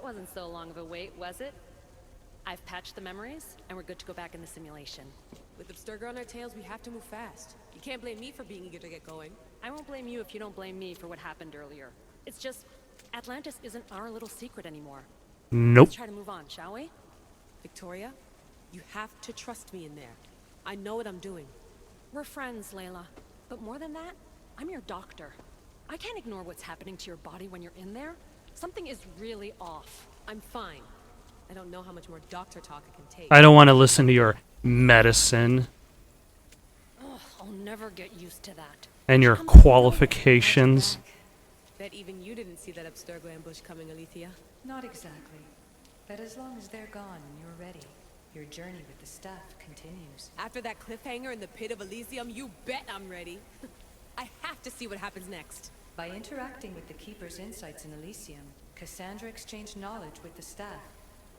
wasn't so long of a wait, was it? I've patched the memories, and we're good to go back in the simulation. With Abstergo on our tails, we have to move fast. You can't blame me for being eager to get going. I won't blame you if you don't blame me for what happened earlier. It's just, Atlantis isn't our little secret anymore. Nope. Let's try to move on, shall we? Victoria, you have to trust me in there. I know what I'm doing. We're friends, Layla. But more than that, I'm your doctor. I can't ignore what's happening to your body when you're in there. Something is really off. I'm fine. I don't know how much more doctor talk I can take. I don't want to listen to your medicine Ugh, I'll never get used to that. and your Come on, qualifications. Bet even you didn't see that Abstergo ambush coming, Alethea. Not exactly. But as long as they're gone and you're ready, your journey with the staff continues. After that cliffhanger in the pit of Elysium, you bet I'm ready. I have to see what happens next. By interacting with the Keeper's insights in Elysium, Cassandra exchanged knowledge with the staff.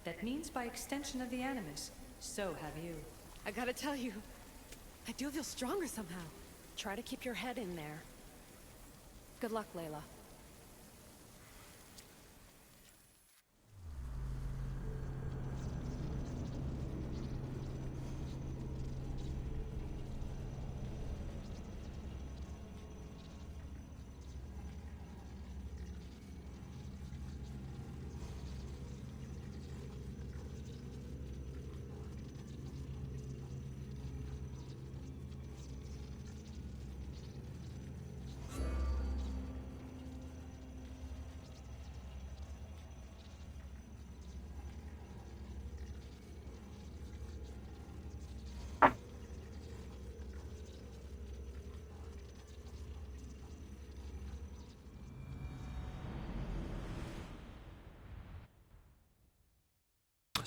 That means by extension of the Animus, so have you. I gotta tell you, I do feel stronger somehow. Try to keep your head in there. Good luck, Layla.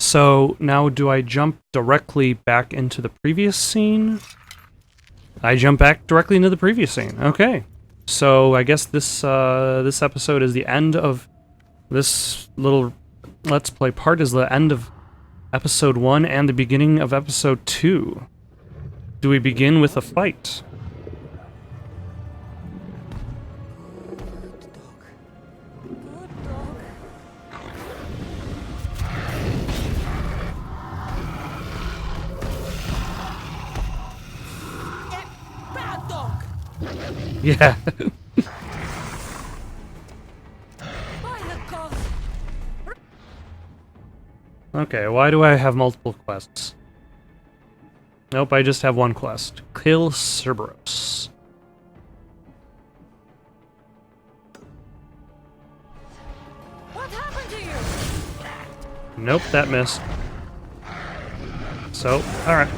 So now do I jump directly back into the previous scene? I jump back directly into the previous scene. Okay. So I guess this this episode is the end of this little Let's Play part is the end of episode 1 and the beginning of episode 2. Do we begin with a fight? Yeah. Okay, why do I have multiple quests? Nope, I just have one quest. Kill Cerberus. What happened to you? Nope, that missed. So, alright.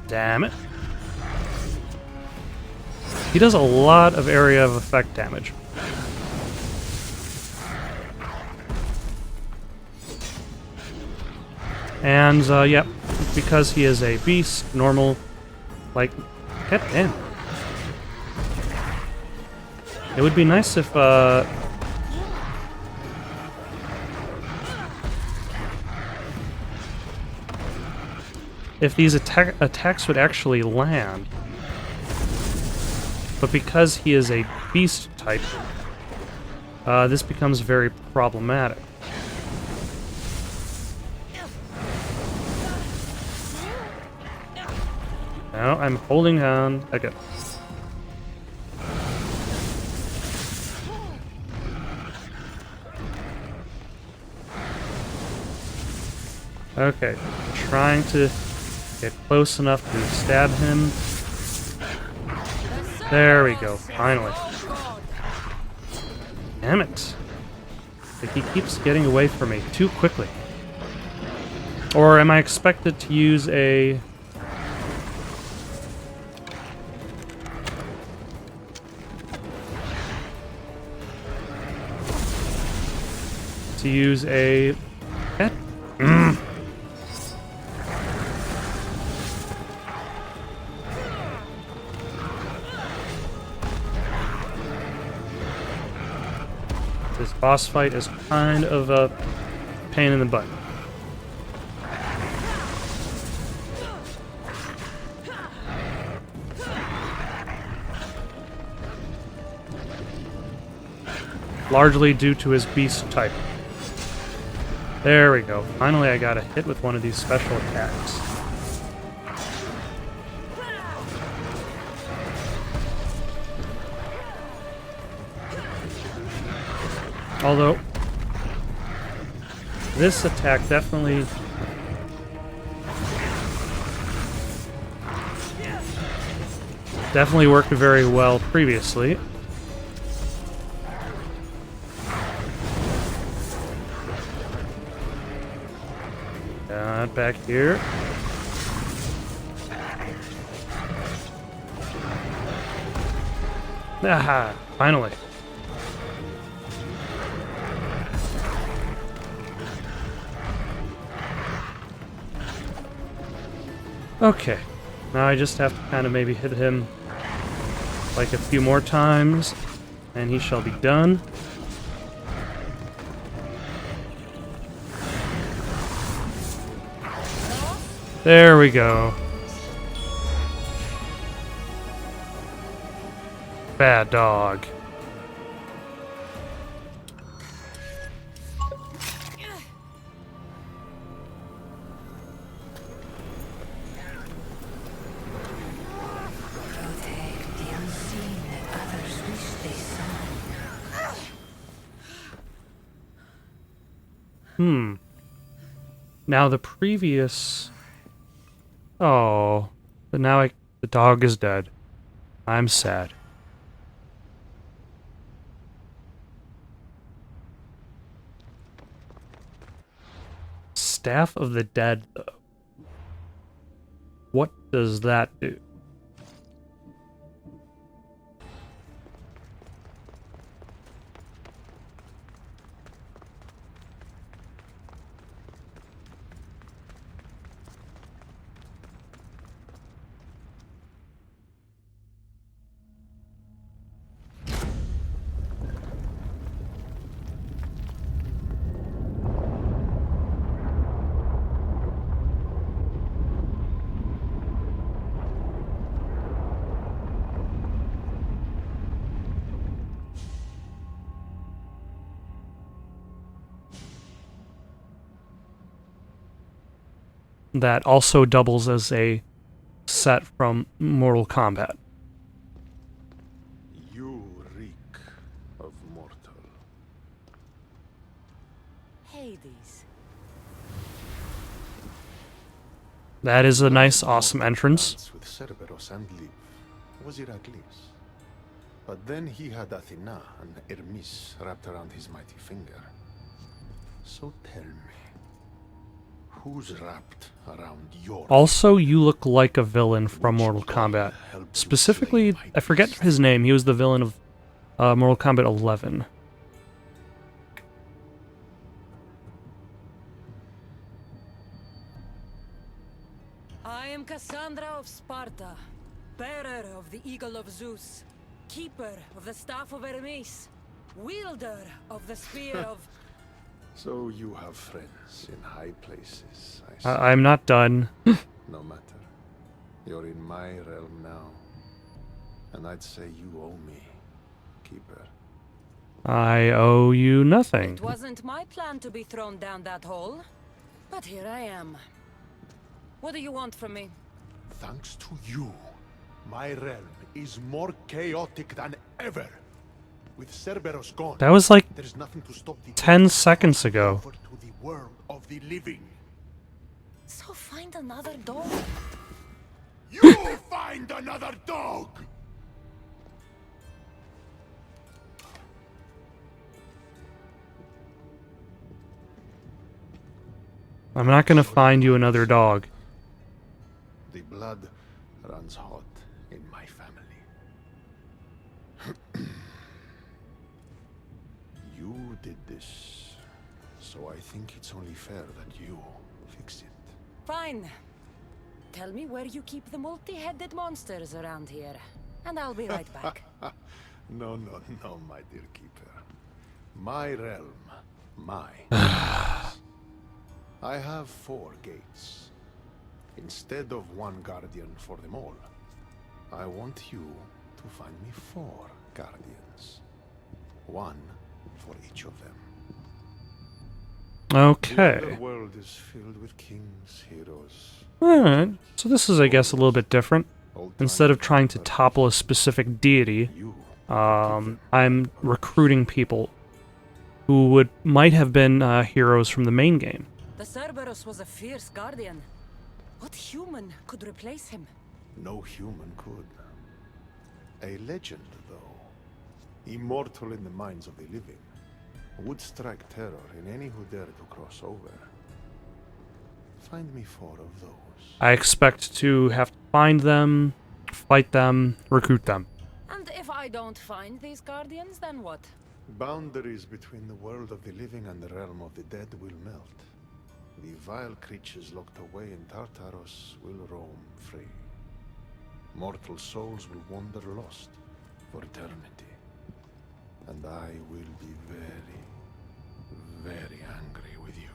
Damn it. He does a lot of area of effect damage. And, yep, because he is a beast, normal, like, god damn. It would be nice if these attacks would actually land. But because he is a beast type, this becomes very problematic. Now I'm holding on. Okay. Okay. Trying to get close enough to stab him. There we go, finally. Damn it. Like, he keeps getting away from me too quickly. Or am I expected to use a... This boss fight is kind of a pain in the butt. largely due to his beast type. There we go. Finally, I got a hit with one of these special attacks. Although, this attack definitely worked very well previously. Not back here. Aha! Finally. Okay. Now I just have to kind of maybe hit him like a few more times, and he shall be done. There we go. Bad dog. Now the previous... Oh, but now the dog is dead. I'm sad. Staff of the Dead, though. What does that do? That also doubles as a set from Mortal Kombat. You reek of mortal. Hades. That is a nice, awesome entrance. With Cerberus and Liv was Heracles. But then he had Athena and Hermes wrapped around his mighty finger. So tell me, who's wrapped around your... Also, you look like a villain from Mortal Kombat. Specifically, I forget his name. He was the villain of Mortal Kombat 11. I am Cassandra of Sparta, bearer of the Eagle of Zeus, keeper of the Staff of Hermes, wielder of the Spear of... So you have friends in high places, I see. I'm not done. No matter. You're in my realm now. And I'd say you owe me, Keeper. I owe you nothing. It wasn't my plan to be thrown down that hole, but here I am. What do you want from me? Thanks to you, my realm is more chaotic than ever. With Cerberus gone, That was like there's nothing to stop the 10 seconds ago. over to the world of the living. So find another dog. You find another dog! I'm not gonna find you another dog. The blood runs hot in my family. You did this, so I think it's only fair that you fix it. Fine. Tell me where you keep the multi-headed monsters around here, and I'll be right back. No, my dear keeper. My realm, my I have 4 gates. Instead of 1 guardian for them all, I want you to find me 4 guardians. 1 for each of them. Okay. The world is filled with kings, heroes. Alright. So this is, I guess, a little bit different. Old Instead of time trying to remember topple a specific deity, you. I'm recruiting people who might have been heroes from the main game. The Cerberus was a fierce guardian. What human could replace him? No human could. A legend, though, immortal in the minds of the living, would strike terror in any who dare to cross over. Find me 4 of those. I expect to have to find them, fight them, recruit them. And if I don't find these guardians, then what? Boundaries between the world of the living and the realm of the dead will melt. The vile creatures locked away in Tartaros will roam free. Mortal souls will wander lost for eternity. And I will be very, very angry with you.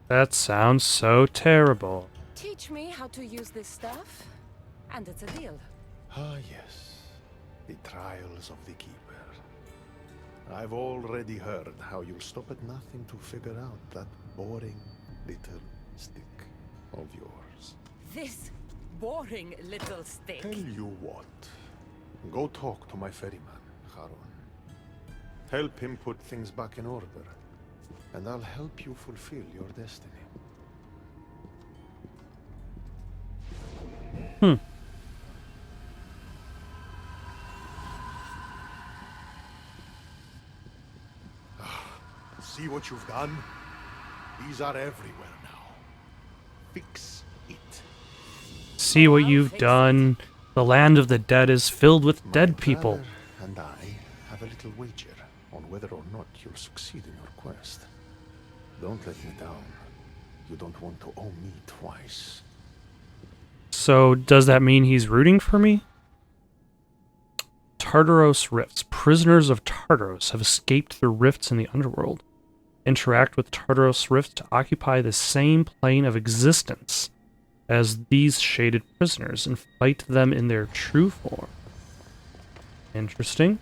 That sounds so terrible. Teach me how to use this stuff, and it's a deal. Ah, yes. The trials of the Keeper. I've already heard how you'll stop at nothing to figure out that boring little stick of yours. This boring little stick. Tell you what. Go talk to my ferryman, Charon. Help him put things back in order, and I'll help you fulfill your destiny. See what you've done? These are everywhere now. Fix it. See what you've done. The land of the dead is filled with dead people. Brother and I have a little wager on whether or not you'll succeed in your quest. Don't let me down. You don't want to owe me twice. So, does that mean he's rooting for me? Tartaros rifts. Prisoners of Tartaros have escaped through rifts in the underworld. Interact with Tartaros rifts to occupy the same plane of existence as these shaded prisoners and fight them in their true form. Interesting.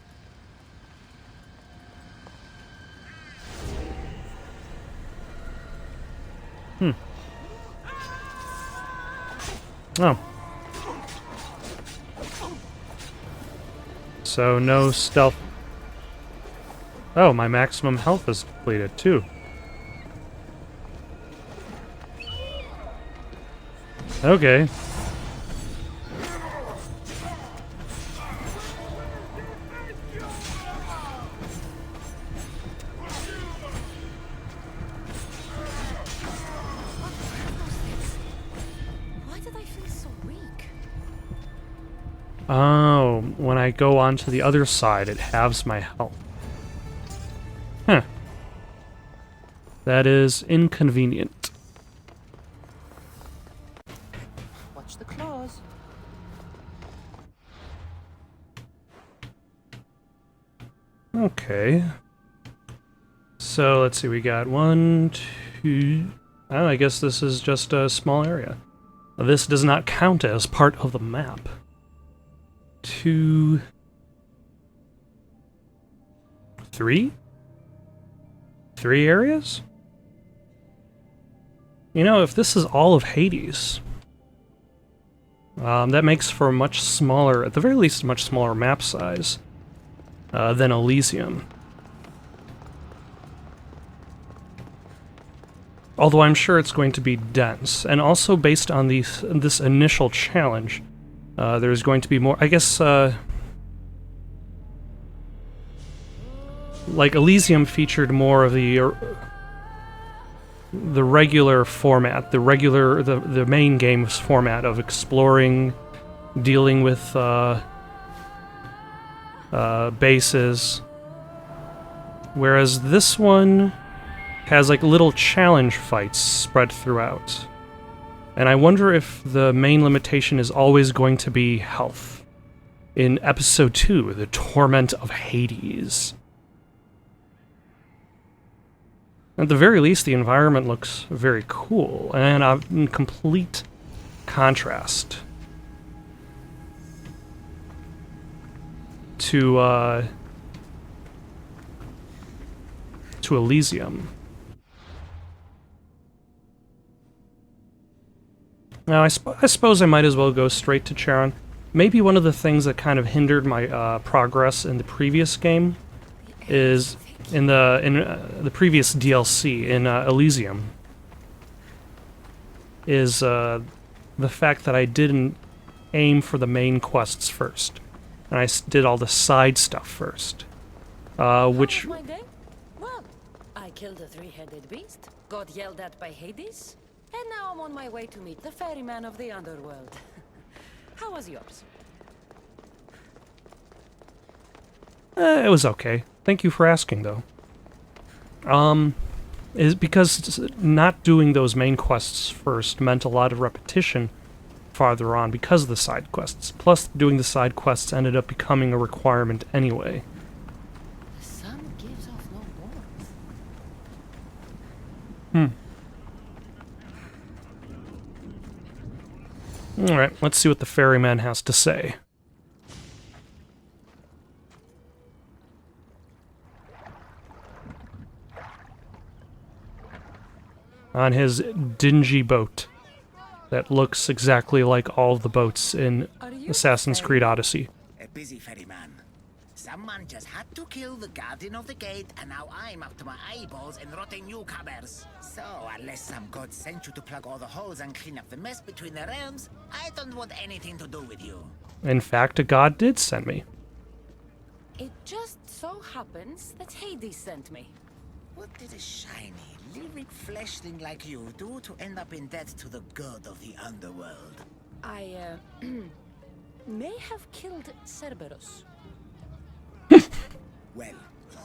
Oh. So no stealth. Oh, my maximum health is depleted too. Okay. Why did I feel so weak? Oh, when I go on to the other side, it halves my health. Huh. That is inconvenient. Watch the claws. Okay. So let's see, we got 1, 2... Oh, I guess this is just a small area. This does not count as part of the map. 2... 3? 3 areas? You know, if this is all of Hades, that makes for a much smaller, at the very least, a much smaller map size than Elysium. Although I'm sure it's going to be dense, and also based on this initial challenge, there's going to be more, I guess, like Elysium featured more of the regular format, the main game's format of exploring, dealing with bases, whereas this one has like little challenge fights spread throughout. And I wonder if the main limitation is always going to be health. In Episode 2, The Torment of Hades. At the very least, the environment looks very cool, and in complete contrast to to Elysium. Now, I suppose I might as well go straight to Charon. Maybe one of the things that kind of hindered my progress in the previous game is in the previous DLC in Elysium is the fact that I didn't aim for the main quests first, and I did all the side stuff first, which. How was my day? Well, I killed a three-headed beast, got yelled at by Hades, and now I'm on my way to meet the ferryman of the underworld. How was yours? It was okay. Thank you for asking, though. Is because not doing those main quests first meant a lot of repetition farther on because of the side quests. Plus, doing the side quests ended up becoming a requirement anyway. The sun gives off no warmth. Alright, let's see what the ferryman has to say. On his dingy boat that looks exactly like all of the boats in Assassin's Creed Odyssey. A busy ferryman. Someone just had to kill the guardian of the gate, and now I'm up to my eyeballs in rotting newcomers. So, unless some god sent you to plug all the holes and clean up the mess between the realms, I don't want anything to do with you. In fact, a god did send me. It just so happens that Hades sent me. What did a shiny, living fleshling like you do to end up in debt to the god of the underworld? I, may have killed Cerberus. Well,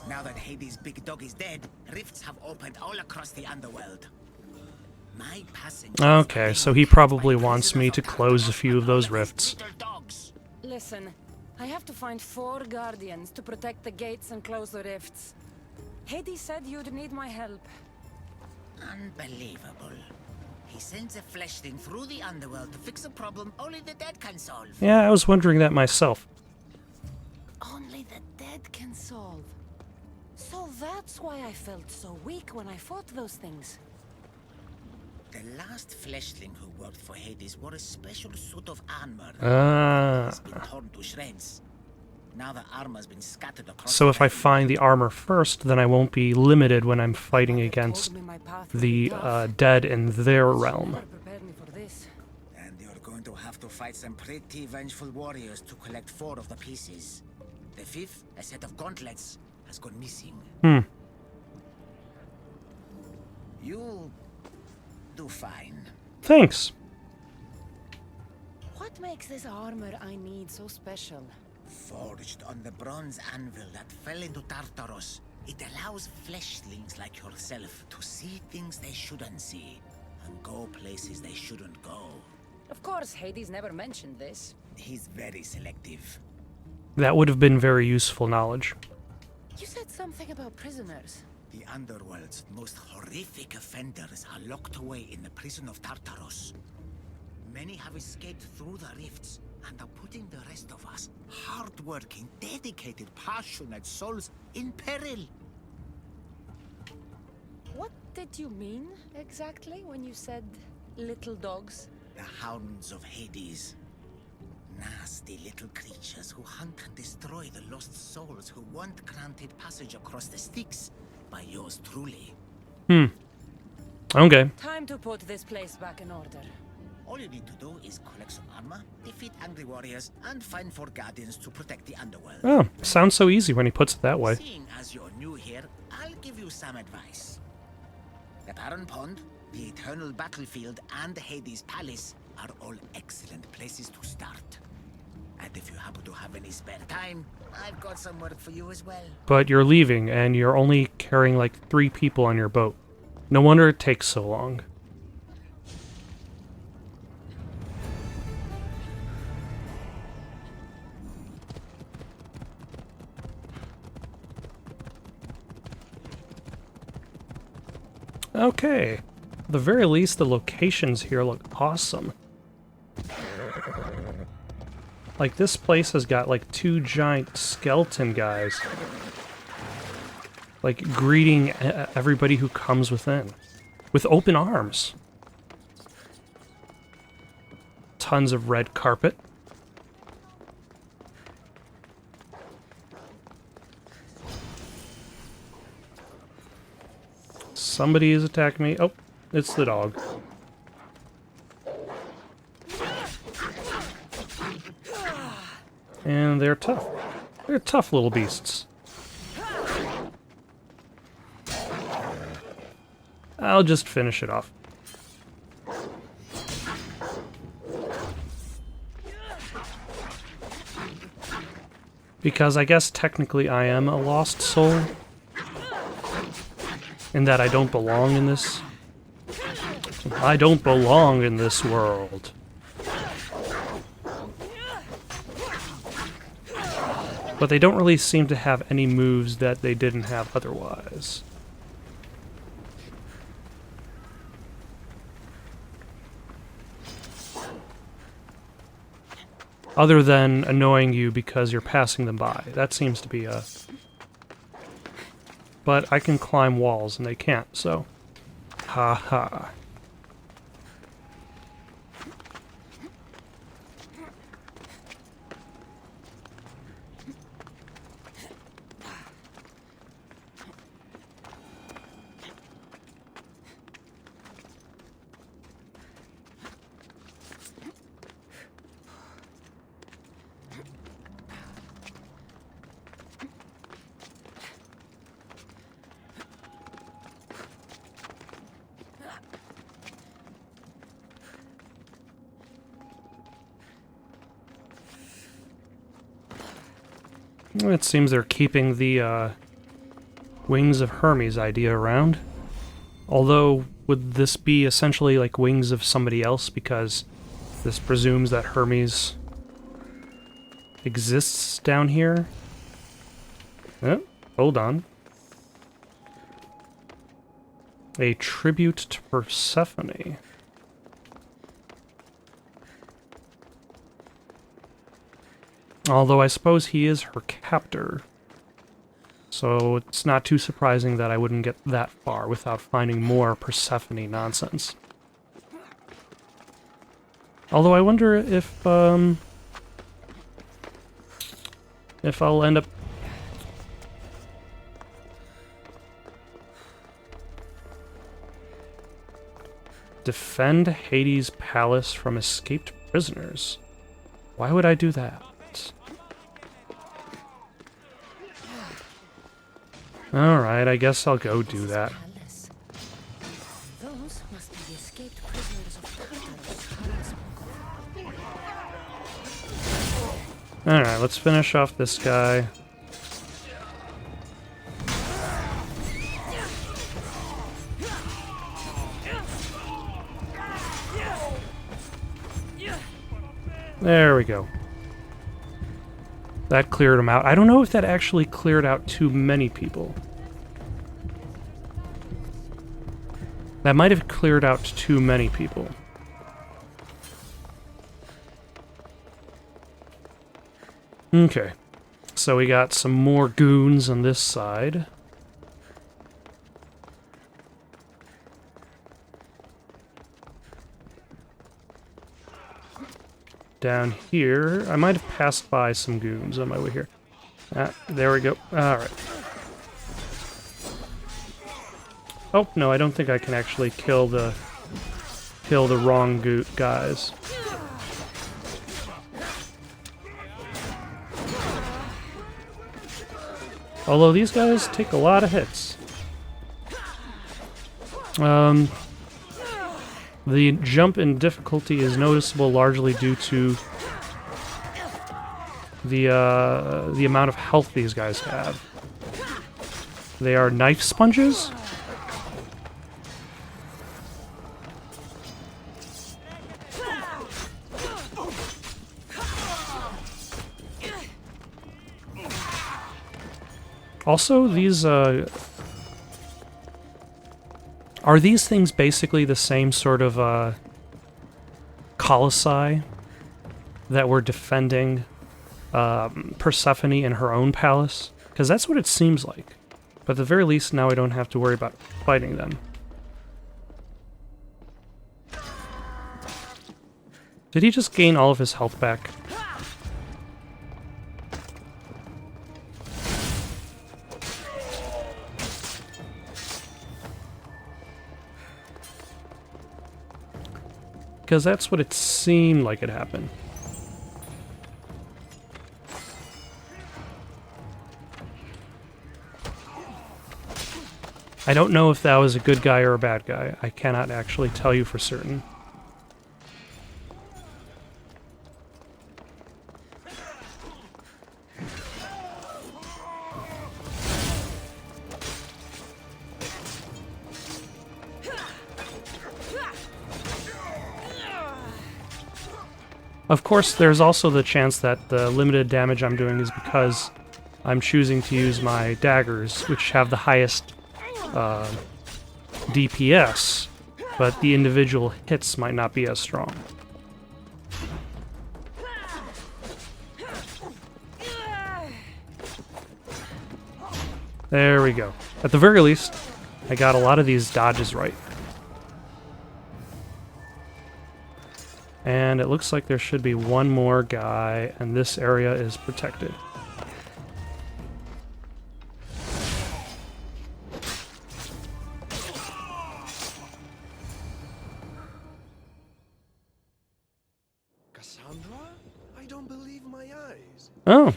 now that Hades' big dog is dead, rifts have opened all across the underworld. My passengers Okay, so he probably wants me to close a few of those rifts. Listen, I have to find 4 guardians to protect the gates and close the rifts. Hades said you'd need my help. Unbelievable. He sends a fleshling through the underworld to fix a problem only the dead can solve. Yeah, I was wondering that myself. Only the dead can solve. So that's why I felt so weak when I fought those things. The last fleshling who worked for Hades wore a special suit of armor. It's been torn to shreds. Now the armor's been scattered across. So if I find the armor first, then I won't be limited when I'm fighting against the dead in their realm. Prepared me for this. And you're going to have to fight some pretty vengeful warriors to collect 4 of the pieces. The 5th, a set of gauntlets, has gone missing. You'll do fine. Thanks. What makes this armor I need so special? Forged on the bronze anvil that fell into Tartaros, it allows fleshlings like yourself to see things they shouldn't see, and go places they shouldn't go. Of course, Hades never mentioned this. He's very selective. That would have been very useful knowledge. You said something about prisoners. The underworld's most horrific offenders are locked away in the prison of Tartaros. Many have escaped through the rifts and are putting the rest of us, hard-working, dedicated, passionate souls, in peril. What did you mean, exactly, when you said little dogs? The hounds of Hades. Nasty little creatures who hunt and destroy the lost souls who weren't granted passage across the Styx by yours truly. Okay. Time to put this place back in order. All you need to do is collect some armor, defeat angry warriors, and find 4 guardians to protect the underworld. Oh, sounds so easy when he puts it that way. Seeing as you're new here, I'll give you some advice. The Baron Pond, the Eternal Battlefield, and Hades Palace are all excellent places to start. And if you happen to have any spare time, I've got some work for you as well. But you're leaving, and you're only carrying like 3 people on your boat. No wonder it takes so long. Okay. At the very least, the locations here look awesome. Like, this place has got, like, 2 giant skeleton guys. like greeting everybody who comes within with open arms. Tons of red carpet. Somebody is attacking me. Oh, it's the dog. And they're tough. They're tough little beasts. I'll just finish it off. Because I guess technically I am a lost soul. In that I don't belong in this. I don't belong in this world. But they don't really seem to have any moves that they didn't have otherwise. Other than annoying you because you're passing them by. That seems to be a... But I can climb walls and they can't, so... Ha ha. It seems they're keeping the Wings of Hermes idea around. Although, would this be essentially like wings of somebody else because this presumes that Hermes exists down here? Oh, hold on. A tribute to Persephone. Although I suppose he is her captor. So it's not too surprising that I wouldn't get that far without finding more Persephone nonsense. Although I wonder if I'll end up... Defend Hades' palace from escaped prisoners. Why would I do that? Alright, I guess I'll go do that. Those must be the escaped prisoners of Alright, let's finish off this guy. There we go. That cleared him out. I don't know if that actually cleared out too many people. That might have cleared out too many people. Okay. So we got some more goons on this side. Down here, I might have passed by some goons on my way here. There we go. Alright. Oh, no, I don't think I can actually kill the wrong guys. Although these guys take a lot of hits. The jump in difficulty is noticeable largely due to the amount of health these guys have. They are knife sponges? Also, these, are these things basically the same sort of, colossi that were defending, Persephone in her own palace? Because that's what it seems like. But at the very least, now I don't have to worry about fighting them. Did he just gain all of his health back? Because that's what it seemed like it happened. I don't know if that was a good guy or a bad guy. I cannot actually tell you for certain. Of course, there's also the chance that the limited damage I'm doing is because I'm choosing to use my daggers, which have the highest DPS, but the individual hits might not be as strong. There we go. At the very least, I got a lot of these dodges right. And it looks like there should be one more guy, and this area is protected. Cassandra? I don't believe my eyes. Oh,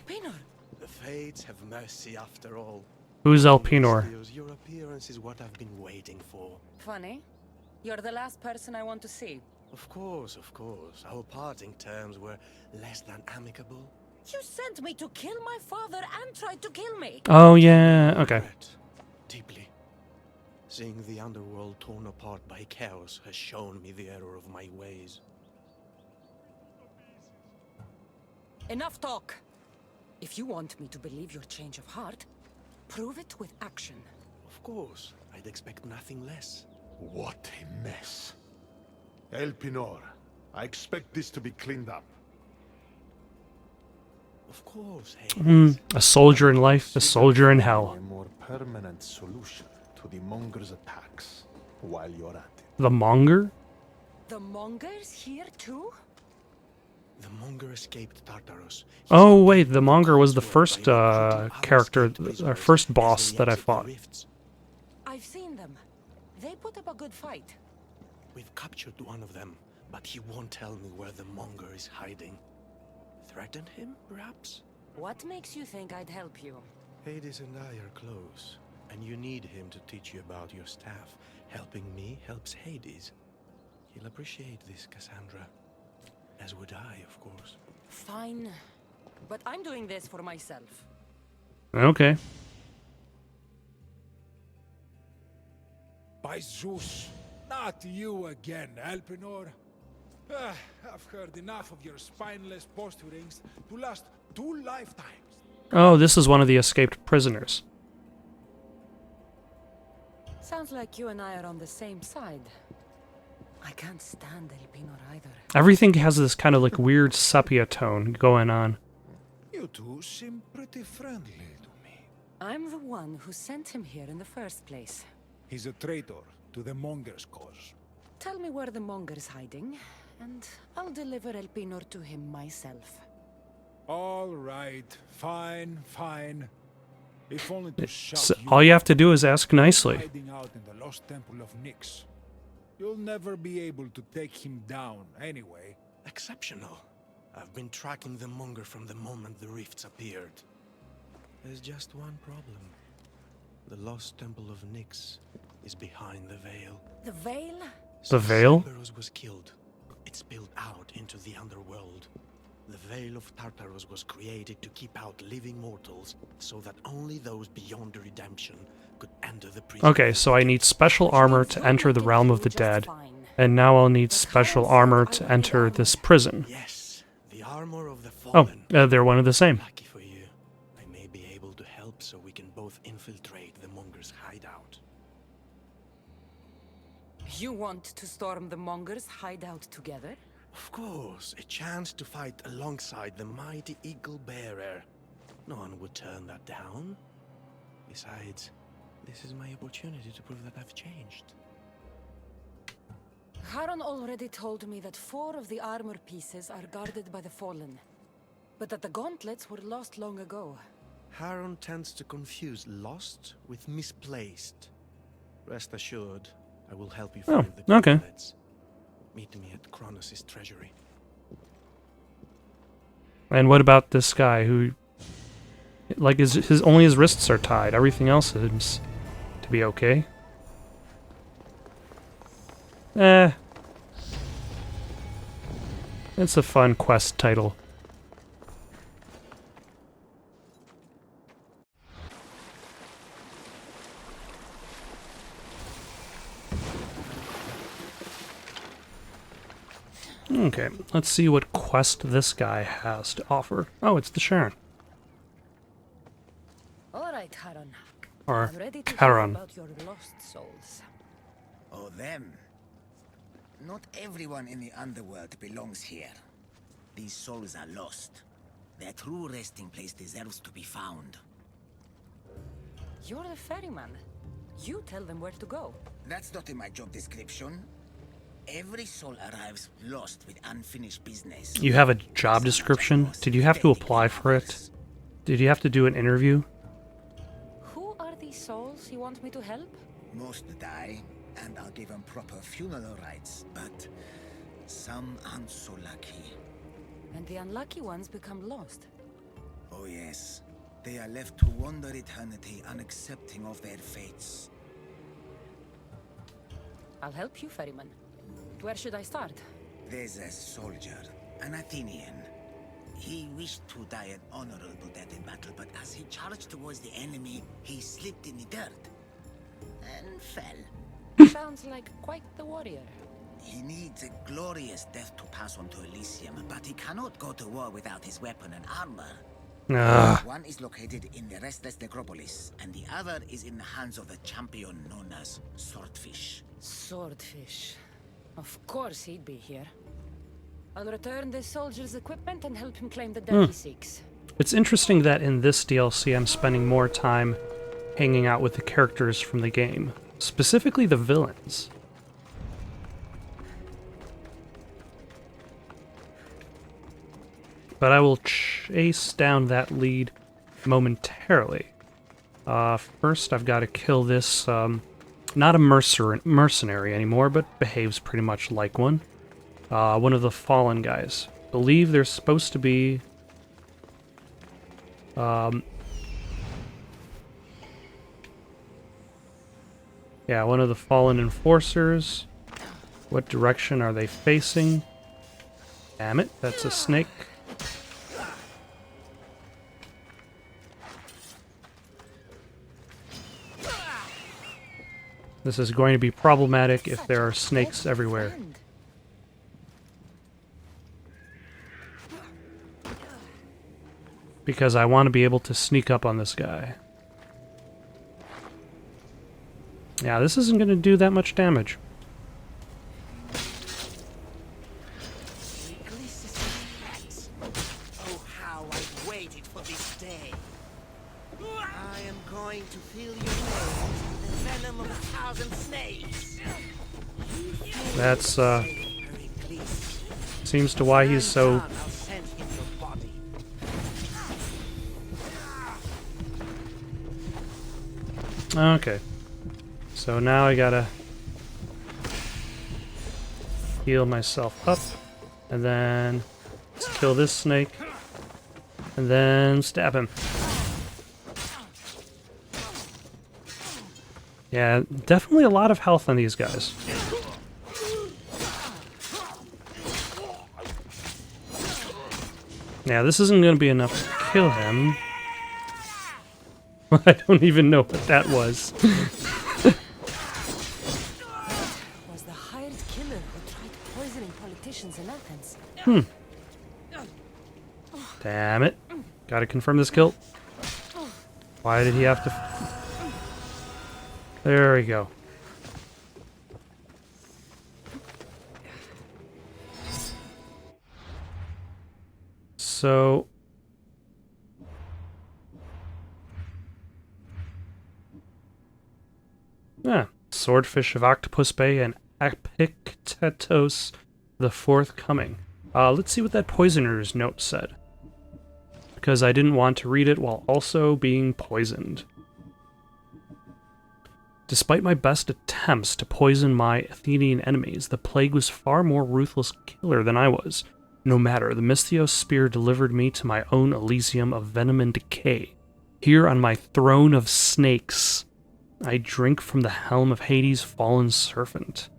The fates have mercy after all. who's Elpinor? Your appearance is what I've been waiting for. Funny. You're the last person I want to see. Of course, of course. Our parting terms were less than amicable. You sent me to kill my father and tried to kill me. Oh, yeah, okay. Regret, deeply. Seeing the underworld torn apart by chaos has shown me the error of my ways. Enough talk. If you want me to believe your change of heart, prove it with action. Of course, I'd expect nothing less. What a mess. Elpinor, I expect this to be cleaned up. Of course, Hades. A soldier in life, a soldier in hell. A more permanent solution to the Monger's attacks while you're at it. The Monger? The Mongers here too? The Monger escaped Tartarus. Oh, wait, the Monger was the first character, or first boss that I fought. I've seen them. They put up a good fight. We've captured one of them, but he won't tell me where the Monger is hiding. Threaten him, perhaps? What makes you think I'd help you? Hades and I are close, and you need him to teach you about your staff. Helping me helps Hades. He'll appreciate this, Cassandra. As would I, of course. Fine. But I'm doing this for myself. Okay. By Zeus, not you again, Elpinor. I've heard enough of your spineless posturings to last 2 lifetimes. Oh, this is one of the escaped prisoners. Sounds like you and I are on the same side. I can't stand Elpinor either. Everything has this kind of like weird sepia tone going on. You two seem pretty friendly to me. I'm the one who sent him here in the first place. He's a traitor to the Monger's cause. Tell me where the Monger is hiding, and I'll deliver Elpinor to him myself. All right, fine, fine. If only to shut So you all you have up, to do is ask nicely. hiding out in the lost temple of Nyx. You'll never be able to take him down anyway. Exceptional. I've been tracking the Monger from the moment the rifts appeared. There's just one problem. The lost temple of Nyx is behind the veil. The Veil? The veil? Cerberus was killed. It spilled out into the underworld. The Veil of Tartarus was created to keep out living mortals, so that only those beyond redemption could enter the prison. Okay, so I need special armor to enter the realm of the dead, and now I'll need special armor to enter this prison. Yes, the armor of the Oh, fallen. they're one of the same. Lucky for you, I may be able to help so we can both infiltrate the Monger's hideout. You want to storm the Monger's hideout together? Of course, a chance to fight alongside the mighty Eagle Bearer. No one would turn that down. Besides, This is my opportunity to prove that I've changed. Haron already told me that 4 of the armor pieces are guarded by the Fallen, but that the gauntlets were lost long ago. Haron tends to confuse lost with misplaced. Rest assured, I will help you find the okay. gauntlets. Meet me at Kronos' treasury. And what about this guy who, like, his only his wrists are tied. Everything else seems to be okay. It's a fun quest title. Okay, let's see what quest this guy has to offer. Oh, it's the Sharon. All right, Haron. Or I'm ready to hear Charon. about your lost souls. Oh, them. Not everyone in the underworld belongs here. These souls are lost. Their true resting place deserves to be found. You're the ferryman. You tell them where to go. That's not in my job description. Every soul arrives lost with unfinished business. You have a job description? Did you have to apply for it? Did you have to do an interview? Who are these souls you want me to help? Most die, and I'll give them proper funeral rites, but some aren't so lucky. And the unlucky ones become lost. Oh yes, they are left to wander eternity unaccepting of their fates. I'll help you, ferryman. Where should I start? There's a soldier, an Athenian. He wished to die an honorable death in battle, but as he charged towards the enemy, he slipped in the dirt and fell. Sounds like quite the warrior. He needs a glorious death to pass on to Elysium, but he cannot go to war without his weapon and armor. One is located in the Restless Necropolis, and the other is in the hands of the champion known as Swordfish. Swordfish. Of course he'd be here. I'll return the soldier's equipment and help him claim the death he seeks. It's interesting that in this DLC I'm spending more time hanging out with the characters from the game, specifically the villains. But I will chase down that lead momentarily. First I've got to kill this, not a mercenary anymore, but behaves pretty much like one. One of the fallen guys. Believe there's supposed to be... yeah, one of the fallen enforcers. What direction are they facing? Damn it, that's a snake. This is going to be problematic if there are snakes everywhere. Because I want to be able to sneak up on this guy. Yeah, this isn't going to do that much damage. Oh, how I've waited for this day. I am going to fill your nose with the venom of 1,000 snakes. That's, seems to why he's so... Okay. So now I gotta heal myself up, and then let's kill this snake, and then stab him. Yeah, definitely a lot of health on these guys. Yeah, this isn't going to be enough to kill him. I don't even know what that was. Was the hired killer who tried poisoning politicians in Athens. Damn it. Gotta confirm this kill. Why did he have to... There we go. So... Swordfish of Octopus Bay and Epictetus the forthcoming. Let's see what that poisoner's note said, because I didn't want to read it while also being poisoned. Despite my best attempts to poison my Athenian enemies, the plague was far more ruthless killer than I was. No matter, the Mystios spear delivered me to my own Elysium of venom and decay. Here on my throne of snakes, I drink from the helm of Hades' fallen servant.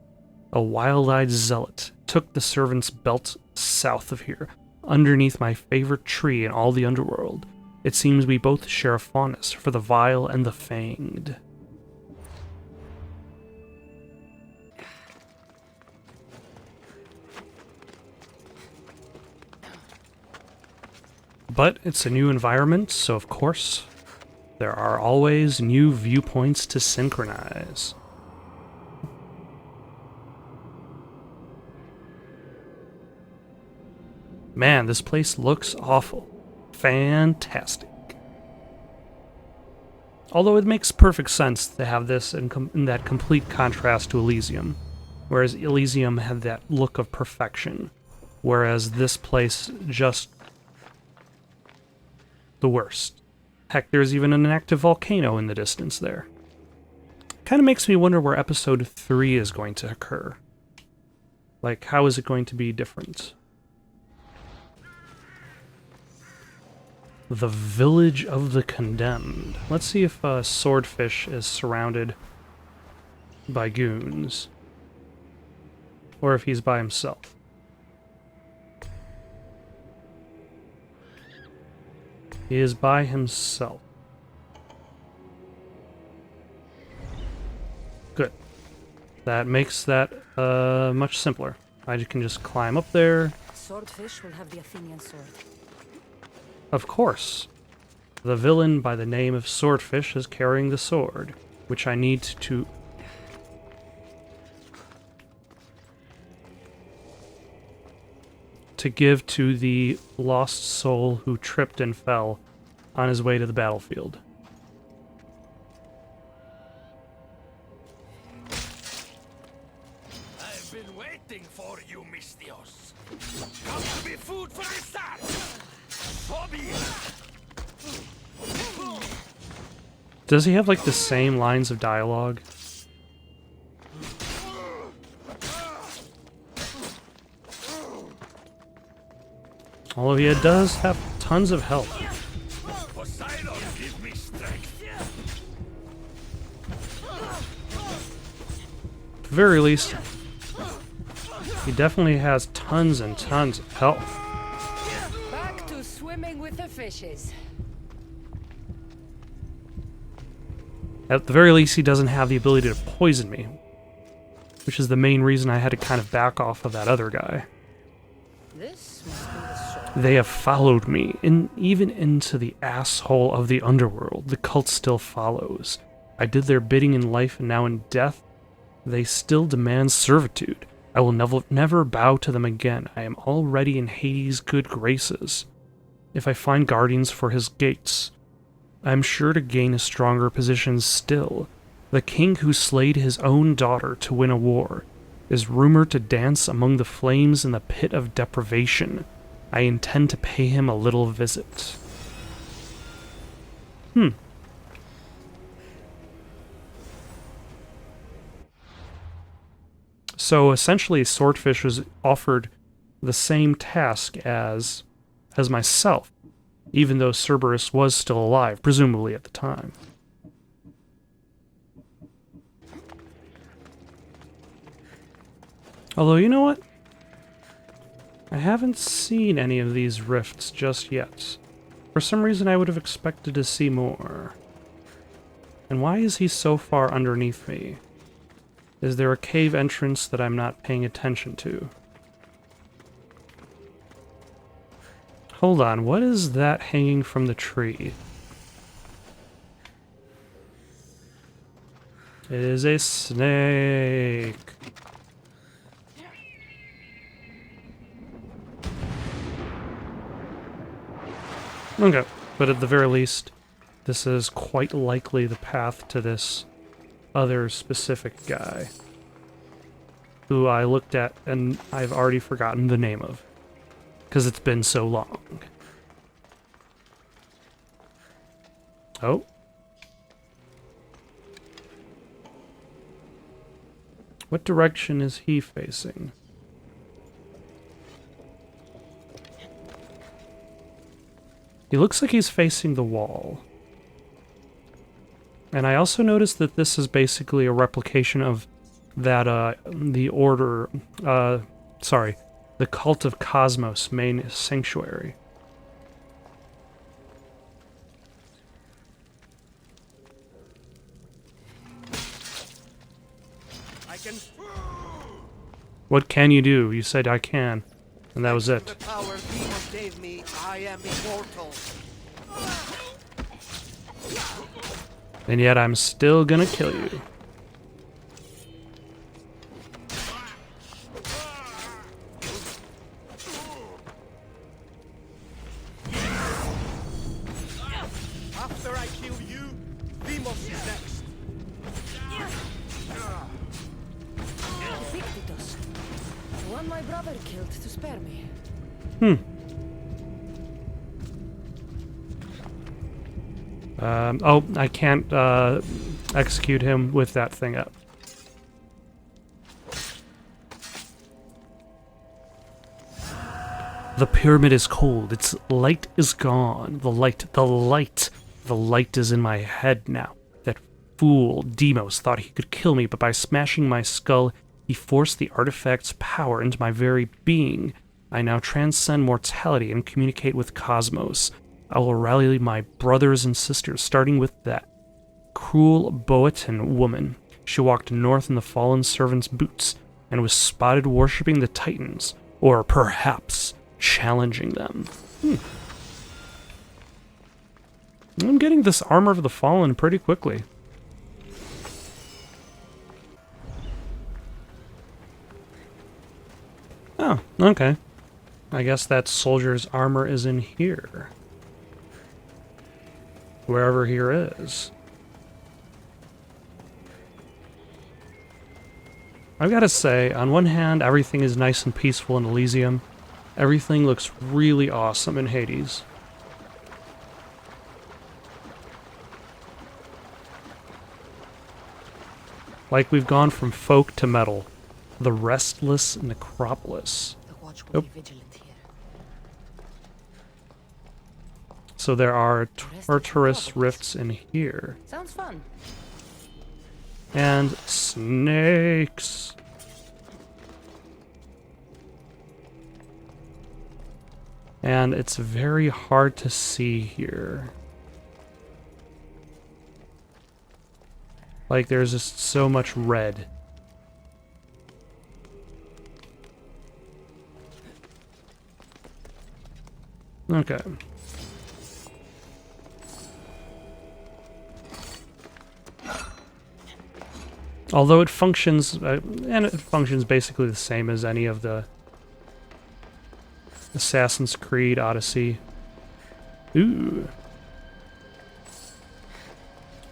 A wild-eyed zealot took the servant's belt south of here, underneath my favorite tree in all the underworld. It seems we both share a fondness for the vile and the fanged. But it's a new environment, so of course, there are always new viewpoints to synchronize. Man, this place looks awful. Fantastic. Although it makes perfect sense to have this in that complete contrast to Elysium, whereas Elysium had that look of perfection, whereas this place just the worst. Heck, there's even an active volcano in the distance there. Kind of makes me wonder where episode 3 is going to occur. Like, how is it going to be different? The Village of the Condemned. Let's see if Swordfish is surrounded by goons. Or if he's by himself. He is by himself. Good. That makes that much simpler. I can just climb up there. Swordfish will have the Athenian sword. Of course. The villain by the name of Swordfish is carrying the sword, which I need to... to give to the lost soul who tripped and fell on his way to the battlefield. I've been waiting for you, Mystios. Come to be food for the start. So be it. Does he have like the same lines of dialogue? Although he does have tons of health. Poseidon, give me strength. At the very least, he definitely has tons and tons of health. Back to swimming with the fishes. At the very least, he doesn't have the ability to poison me, which is the main reason I had to kind of back off of that other guy. This must be the sword. They have followed me, even into the asshole of the underworld. The cult still follows. I did their bidding in life, and now in death, they still demand servitude. I will never bow to them again. I am already in Hades' good graces. If I find guardians for his gates, I am sure to gain a stronger position still. The king who slayed his own daughter to win a war is rumored to dance among the flames in the pit of deprivation. I intend to pay him a little visit. So essentially, Swordfish was offered the same task as myself, even though Cerberus was still alive, presumably at the time. Although, you know what? I haven't seen any of these rifts just yet. For some reason, I would have expected to see more. And why is he so far underneath me? Is there a cave entrance that I'm not paying attention to? Hold on, what is that hanging from the tree? It is a snake. Okay, but at the very least, this is quite likely the path to this other specific guy who I looked at and I've already forgotten the name of because it's been so long. Oh. What direction is he facing? He looks like he's facing the wall. And I also noticed that this is basically a replication of that, the Cult of Cosmos main sanctuary. What can you do? You said I can, and that was it. The power Deimos gave me, I am immortal. And yet I'm still gonna kill you. After I kill you, Deimos is next. Epictetus. The one my brother killed to spare me. Oh, I can't execute him with that thing up. The pyramid is cold. Its light is gone. The light is in my head now. That fool Deimos thought he could kill me, but by smashing my skull, he forced the artifact's power into my very being. I now transcend mortality and communicate with Cosmos. I will rally my brothers and sisters, starting with that cruel Boetan woman. She walked north in the fallen servant's boots and was spotted worshipping the Titans, or perhaps challenging them. I'm getting this Armor of the Fallen pretty quickly. Oh, okay. I guess that soldier's armor is in here. Wherever here is. I've got to say, on one hand, everything is nice and peaceful in Elysium. Everything looks really awesome in Hades. Like we've gone from folk to metal. The restless necropolis. The watch will be vigilant here. So there are torturous rifts in here. Sounds fun. And snakes. And it's very hard to see here. Like there's just so much red. Okay. Although it functions, and it functions basically the same as any of the Assassin's Creed Odyssey. Ooh.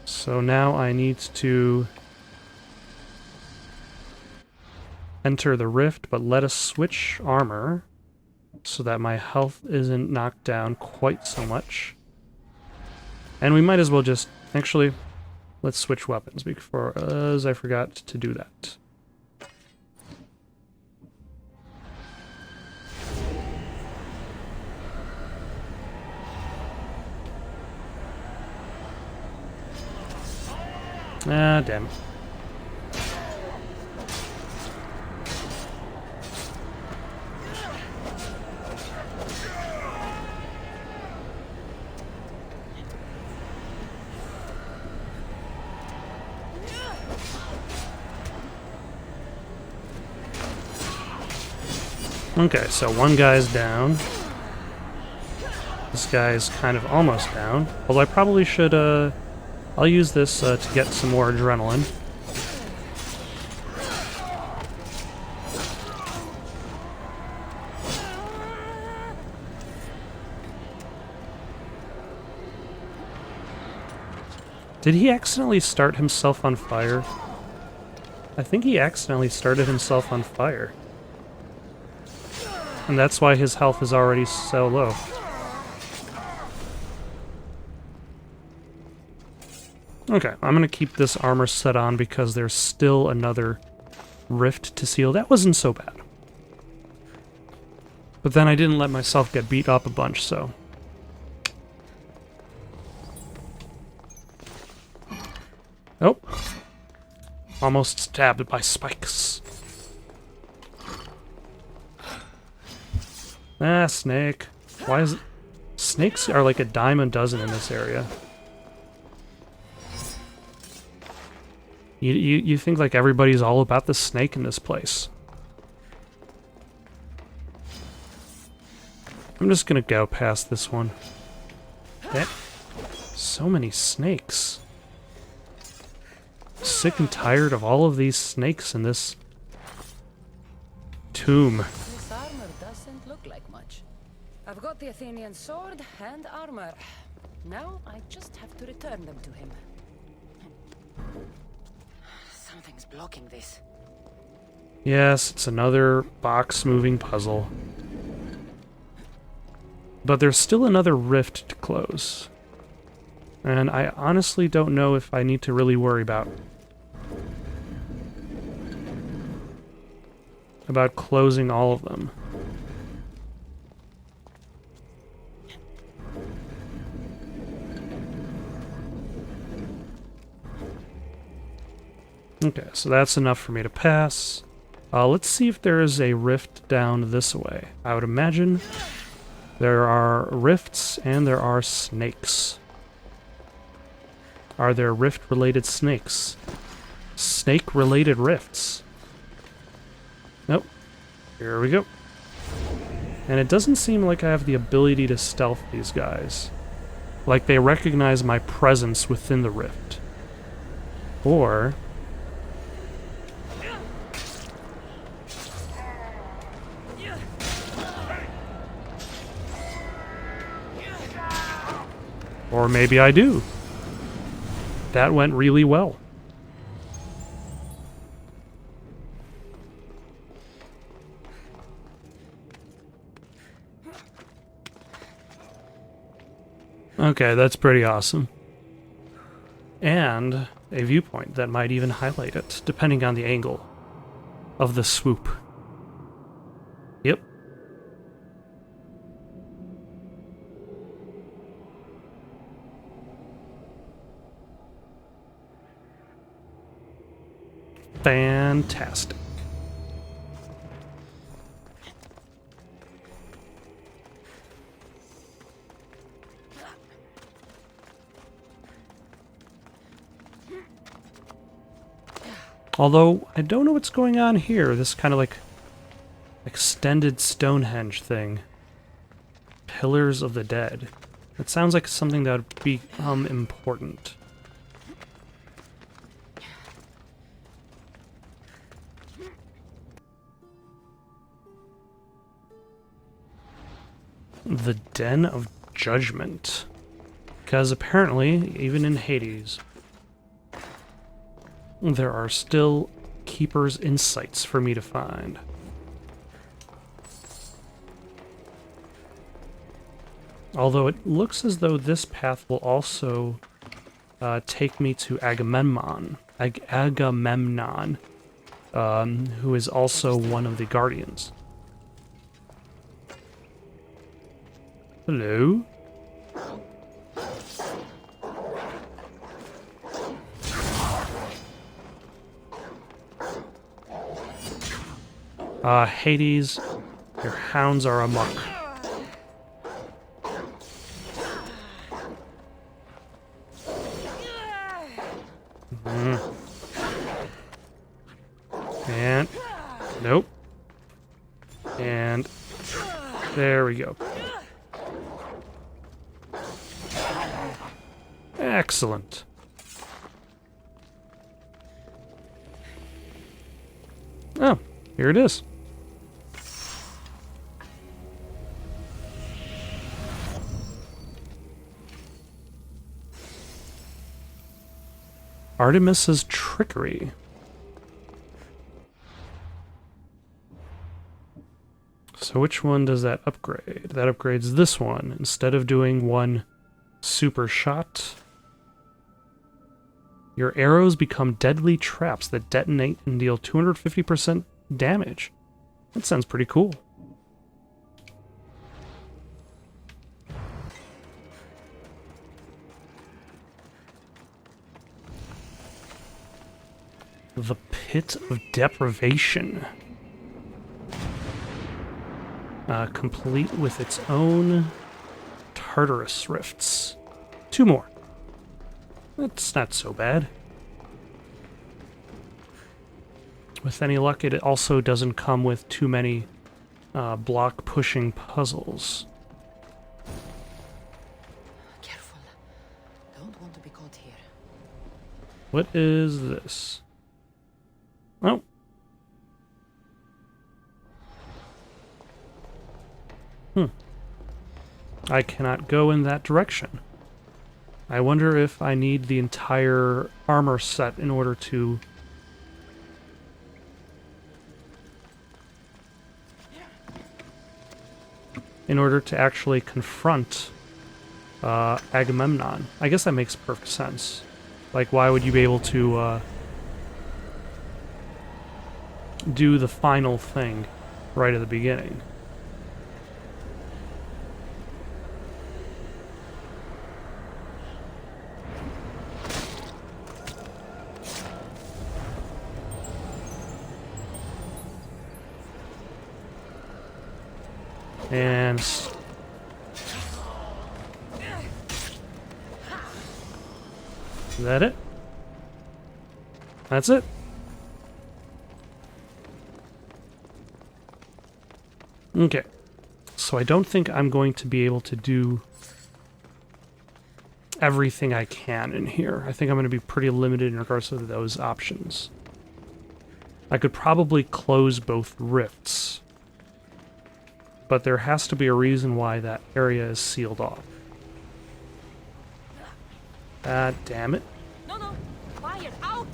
So now I need to enter the rift, but let us switch armor so that my health isn't knocked down quite so much. And we might as well just, actually, let's switch weapons before, as I forgot to do that. Ah, damn it. Okay, so one guy's down. This guy's kind of almost down. Although I probably should, I'll use this to get some more adrenaline. Did he accidentally start himself on fire? I think he accidentally started himself on fire. And that's why his health is already so low. Okay, I'm gonna keep this armor set on because there's still another rift to seal. That wasn't so bad. But then I didn't let myself get beat up a bunch, so... Oh. Almost stabbed by spikes. Ah, snake. Why is it... Snakes are like a dime a dozen in this area. You think like everybody's all about the snake in this place. I'm just gonna go past this one. That... So many snakes. Sick and tired of all of these snakes in this tomb. This armor doesn't look like much. I've got the Athenian sword and armor. Now I just have to return them to him. Something's blocking this. Yes, it's another box-moving puzzle. But there's still another rift to close. And I honestly don't know if I need to really worry about closing all of them. Okay, so that's enough for me to pass. Let's see if there is a rift down this way. I would imagine there are rifts and there are snakes. Are there rift-related snakes? Snake-related rifts? Nope. Here we go. And it doesn't seem like I have the ability to stealth these guys. Like they recognize my presence within the rift. Or... Or maybe I do. That went really well. Okay, that's pretty awesome. And a viewpoint that might even highlight it, depending on the angle of the swoop. Yep. Fantastic. Although, I don't know what's going on here. This kind of like extended Stonehenge thing. Pillars of the Dead. It sounds like something that would become important. The Den of Judgment. Because apparently, even in Hades, there are still Keeper's Insights for me to find. Although it looks as though this path will also take me to Agamemnon. Agamemnon, who is also one of the Guardians. Hello? Hades, your hounds are amok. And... Nope. And... There we go. Excellent. Oh, here it is. Artemis's trickery. So which one does that upgrade? That upgrades this one. Instead of doing one super shot, your arrows become deadly traps that detonate and deal 250% damage. That sounds pretty cool. The Pit of Deprivation. Complete with its own Tartarus rifts. 2 more. That's not so bad. With any luck, it also doesn't come with too many block-pushing puzzles. Careful. Don't want to be caught here. What is this? Oh. I cannot go in that direction. I wonder if I need the entire armor set in order to... actually confront Agamemnon. I guess that makes perfect sense. Like, why would you be able to do the final thing right at the beginning? And is that it? That's it? Okay. So I don't think I'm going to be able to do everything I can in here. I think I'm going to be pretty limited in regards to those options. I could probably close both rifts, but there has to be a reason why that area is sealed off. Ah, damn it. No, fire out!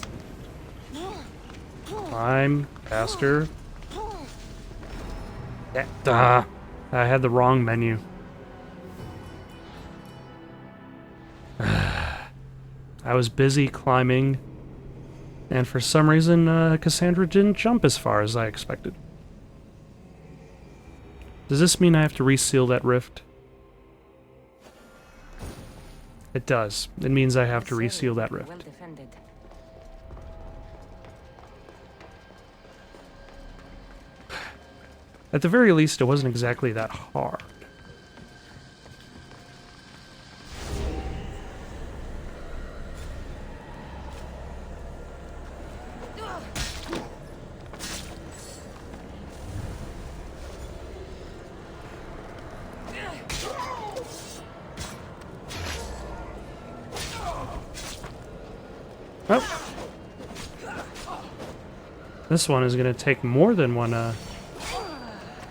Climb faster. I had the wrong menu. I was busy climbing, and for some reason, Cassandra didn't jump as far as I expected. Does this mean I have to reseal that rift? It does. It means I have to reseal that rift. Well defended. At the very least, it wasn't exactly that hard. Oh. This one is going to take more than one,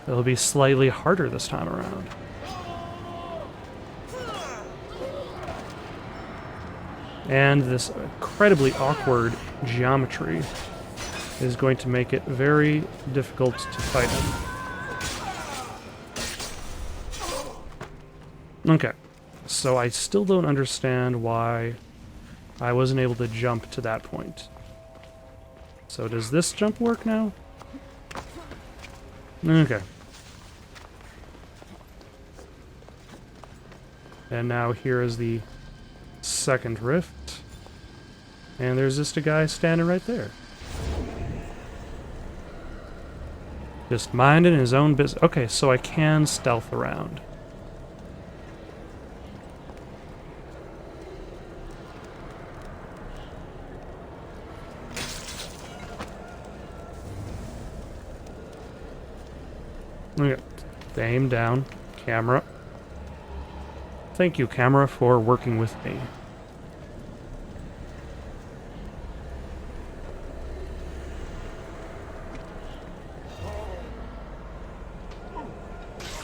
it'll be slightly harder this time around. And this incredibly awkward geometry is going to make it very difficult to fight him. Okay, so I still don't understand why I wasn't able to jump to that point. So does this jump work now? Okay. And now here is the second rift. And there's just a guy standing right there. Just minding his own business. Okay, so I can stealth around. Okay. Aim down. Camera. Thank you, camera, for working with me.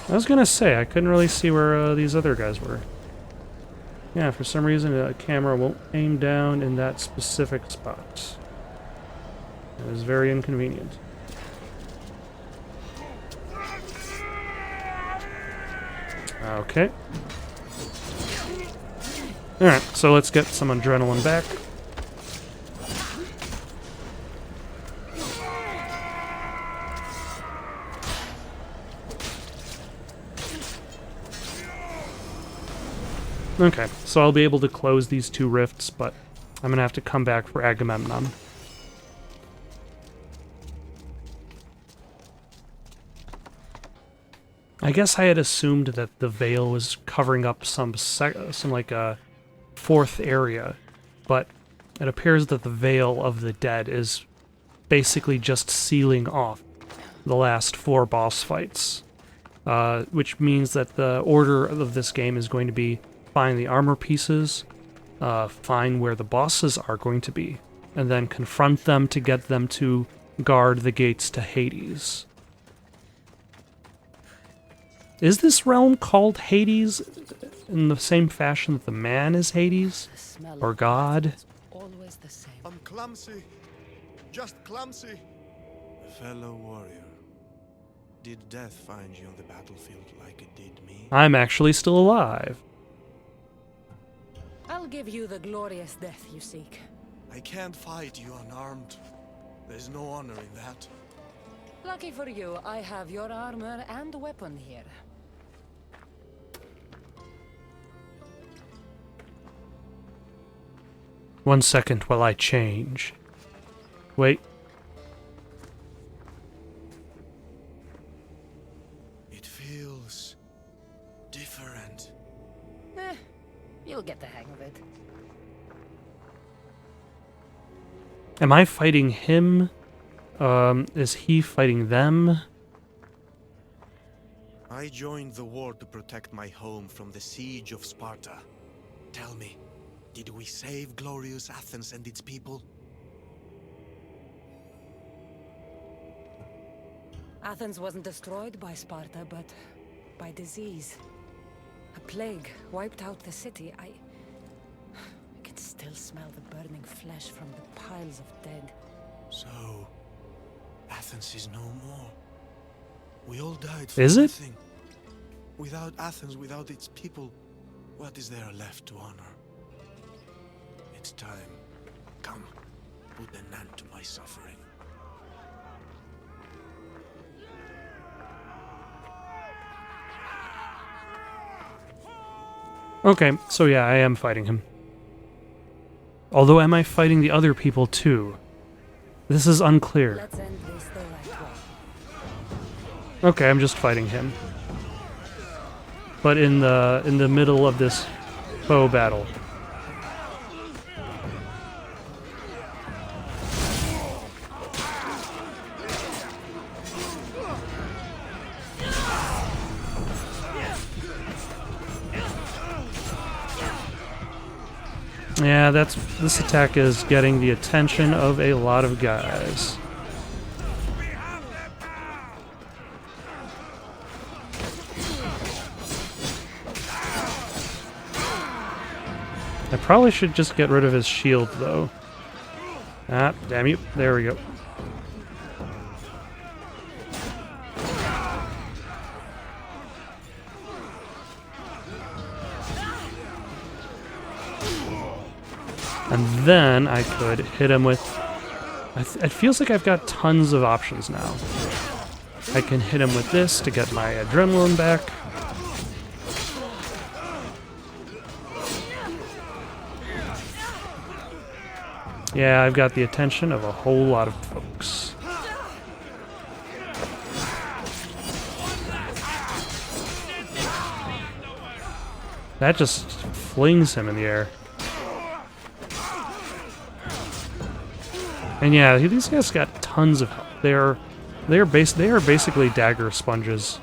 I was gonna say, I couldn't really see where these other guys were. Yeah, for some reason a camera won't aim down in that specific spot. It is very inconvenient. Okay. Alright, so let's get some adrenaline back. Okay, so I'll be able to close these two rifts, but I'm gonna have to come back for Agamemnon. I guess I had assumed that the veil was covering up some like a fourth area, but it appears that the veil of the dead is basically just sealing off the last 4 boss fights, which means that the order of this game is going to be find the armor pieces, find where the bosses are going to be, and then confront them to get them to guard the gates to Hades. Is this realm called Hades in the same fashion that the man is Hades? Or God? Always the same. I'm clumsy. Just clumsy. Fellow warrior, did death find you on the battlefield like it did me? I'm actually still alive. I'll give you the glorious death you seek. I can't fight you unarmed. There's no honor in that. Lucky for you, I have your armor and weapon here. One second while I change. Wait. It feels different. You'll get the hang of it. Am I fighting him? Is he fighting them? I joined the war to protect my home from the siege of Sparta. Tell me, did we save glorious Athens and its people? Athens wasn't destroyed by Sparta, but by disease. A plague wiped out the city. I can still smell the burning flesh from the piles of dead. So, Athens is no more. We all died for Is it? nothing. Without Athens, without its people, what is there left to honor? It's time. Come, put an end to my suffering. Okay, so yeah, I am fighting him. Although, am I fighting the other people too? This is unclear. Let's end this the right way. Okay, I'm just fighting him. But in the middle of this bow battle. Yeah, this attack is getting the attention of a lot of guys. I probably should just get rid of his shield, though. Ah, damn you. There we go. And then I could hit him with... It feels like I've got tons of options now. I can hit him with this to get my adrenaline back. Yeah, I've got the attention of a whole lot of folks. That just flings him in the air. And yeah, these guys got tons of health. They are basically dagger sponges.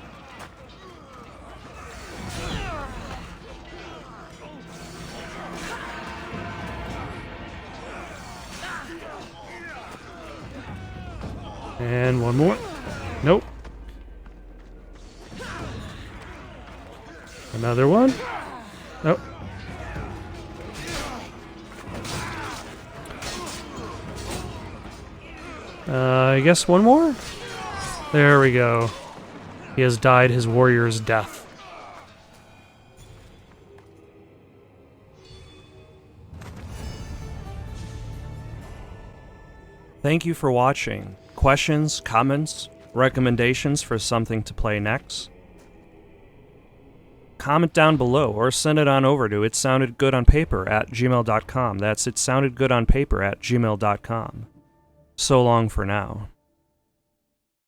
And one more. Nope. Another one. Nope. I guess one more? There we go. He has died his warrior's death. Thank you for watching. Questions, comments, recommendations for something to play next? Comment down below or send it on over to itsoundedgoodonpaper@gmail.com. That's itsoundedgoodonpaper@gmail.com. So long for now.